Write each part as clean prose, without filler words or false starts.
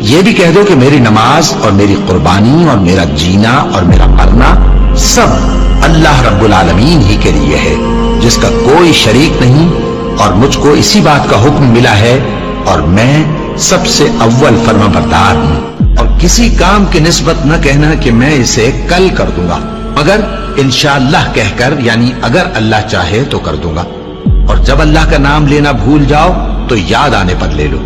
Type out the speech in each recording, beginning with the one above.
یہ بھی کہہ دو کہ میری نماز اور میری قربانی اور میرا جینا اور میرا مرنا سب اللہ رب العالمین ہی کے لیے ہے، جس کا کوئی شریک نہیں، اور مجھ کو اسی بات کا حکم ملا ہے اور میں سب سے اول فرما بردار ہوں۔ اور کسی کام کی نسبت نہ کہنا کہ میں اسے کل کر دوں گا، مگر انشاءاللہ کہہ کر، یعنی اگر اللہ چاہے تو کر دوں گا۔ اور جب اللہ کا نام لینا بھول جاؤ تو یاد آنے پر لے لو،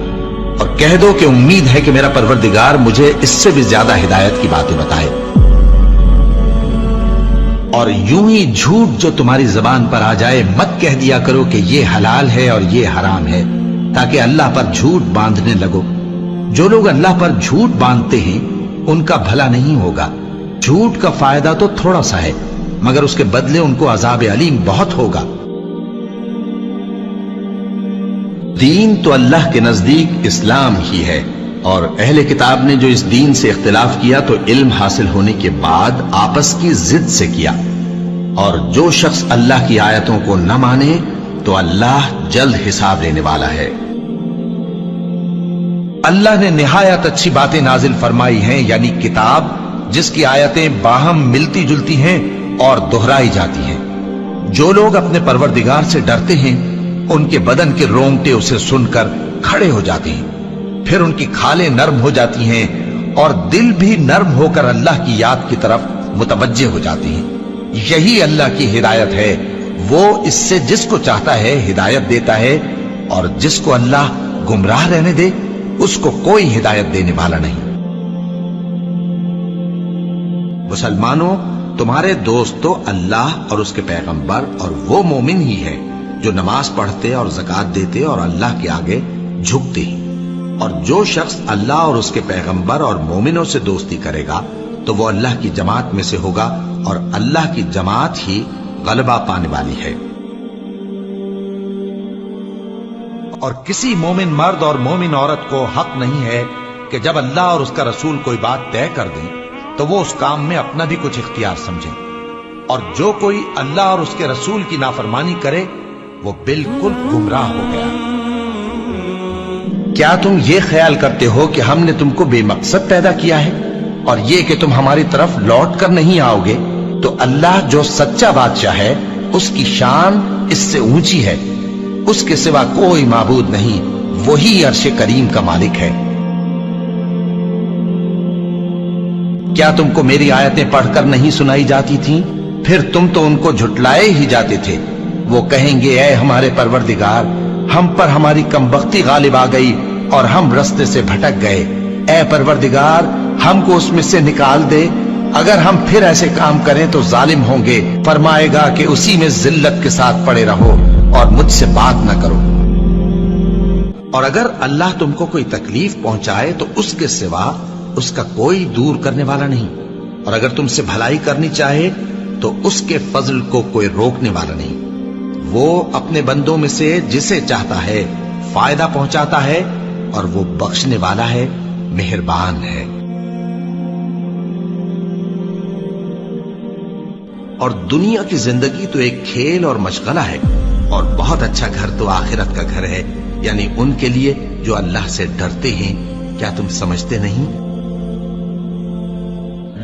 اور کہہ دو کہ امید ہے کہ میرا پروردگار مجھے اس سے بھی زیادہ ہدایت کی باتیں بتائے۔ اور یوں ہی جھوٹ جو تمہاری زبان پر آ جائے مت کہہ دیا کرو کہ یہ حلال ہے اور یہ حرام ہے، تاکہ اللہ پر جھوٹ باندھنے لگو۔ جو لوگ اللہ پر جھوٹ باندھتے ہیں ان کا بھلا نہیں ہوگا۔ جھوٹ کا فائدہ تو تھوڑا سا ہے، مگر اس کے بدلے ان کو عذاب علیم بہت ہوگا۔ دین تو اللہ کے نزدیک اسلام ہی ہے، اور اہل کتاب نے جو اس دین سے اختلاف کیا تو علم حاصل ہونے کے بعد آپس کی ضد سے کیا، اور جو شخص اللہ کی آیتوں کو نہ مانے تو اللہ جلد حساب لینے والا ہے۔ اللہ نے نہایت اچھی باتیں نازل فرمائی ہیں، یعنی کتاب جس کی آیتیں باہم ملتی جلتی ہیں اور دہرائی جاتی ہیں۔ جو لوگ اپنے پروردگار سے ڈرتے ہیں ان کے بدن کے رونگٹے اسے سن کر کھڑے ہو جاتے ہیں، پھر ان کی کھالیں نرم ہو جاتی ہیں اور دل بھی نرم ہو کر اللہ کی یاد کی طرف متوجہ ہو جاتے ہیں۔ یہی اللہ کی ہدایت ہے، وہ اس سے جس کو چاہتا ہے ہدایت دیتا ہے، اور جس کو اللہ گمراہ رہنے دے اس کو کوئی ہدایت دینے والا نہیں۔ مسلمانوں، تمہارے دوست تو اللہ اور اس کے پیغمبر اور وہ مومن ہی ہے جو نماز پڑھتے اور زکوٰۃ دیتے اور اللہ کے آگے جھکتے ہیں۔ اور جو شخص اللہ اور اس کے پیغمبر اور مومنوں سے دوستی کرے گا تو وہ اللہ کی جماعت میں سے ہوگا، اور اللہ کی جماعت ہی غلبہ پانے والی ہے۔ اور کسی مومن مرد اور مومن عورت کو حق نہیں ہے کہ جب اللہ اور اس کا رسول کوئی بات طے کر دیں تو وہ اس کام میں اپنا بھی کچھ اختیار سمجھے، اور جو کوئی اللہ اور اس کے رسول کی نافرمانی کرے وہ بالکل گمراہ ہو گیا۔ کیا تم یہ خیال کرتے ہو کہ ہم نے تم کو بے مقصد پیدا کیا ہے، اور یہ کہ تم ہماری طرف لوٹ کر نہیں آؤ گے؟ تو اللہ جو سچا بادشاہ ہے اس کی شان اس سے اونچی ہے، اس کے سوا کوئی معبود نہیں، وہی عرش کریم کا مالک ہے۔ کیا تم کو میری آیتیں پڑھ کر نہیں سنائی جاتی تھیں؟ پھر تم تو ان کو جھٹلائے ہی جاتے تھے۔ وہ کہیں گے اے ہمارے پروردگار، ہم پر ہماری کمبختی غالب آ گئی اور ہم رستے سے بھٹک گئے، اے پروردگار ہم کو اس میں سے نکال دے، اگر ہم پھر ایسے کام کریں تو ظالم ہوں گے۔ فرمائے گا کہ اسی میں ذلت کے ساتھ پڑے رہو اور مجھ سے بات نہ کرو۔ اور اگر اللہ تم کو کوئی تکلیف پہنچائے تو اس کے سوا اس کا کوئی دور کرنے والا نہیں، اور اگر تم سے بھلائی کرنی چاہے تو اس کے فضل کو کوئی روکنے والا نہیں۔ وہ اپنے بندوں میں سے جسے چاہتا ہے فائدہ پہنچاتا ہے، اور وہ بخشنے والا ہے، مہربان ہے۔ اور دنیا کی زندگی تو ایک کھیل اور مشغلہ ہے، اور بہت اچھا گھر تو آخرت کا گھر ہے، یعنی ان کے لیے جو اللہ سے ڈرتے ہیں۔ کیا تم سمجھتے نہیں؟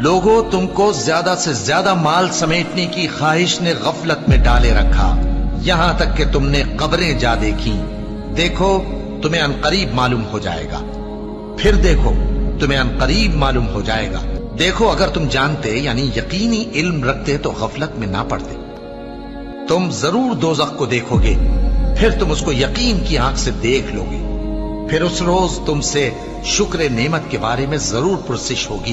لوگوں، تم کو زیادہ سے زیادہ مال سمیٹنے کی خواہش نے غفلت میں ڈالے رکھا، یہاں تک کہ تم نے قبریں جا دیکھی۔ دیکھو تمہیں عنقریب معلوم ہو جائے گا، پھر دیکھو تمہیں عنقریب معلوم ہو جائے گا۔ دیکھو اگر تم جانتے، یعنی یقینی علم رکھتے تو غفلت میں نہ پڑتے۔ تم ضرور دوزخ کو دیکھو گے، پھر تم اس کو یقین کی آنکھ سے دیکھ لو گے، پھر اس روز تم سے شکر نعمت کے بارے میں ضرور پرسش ہوگی۔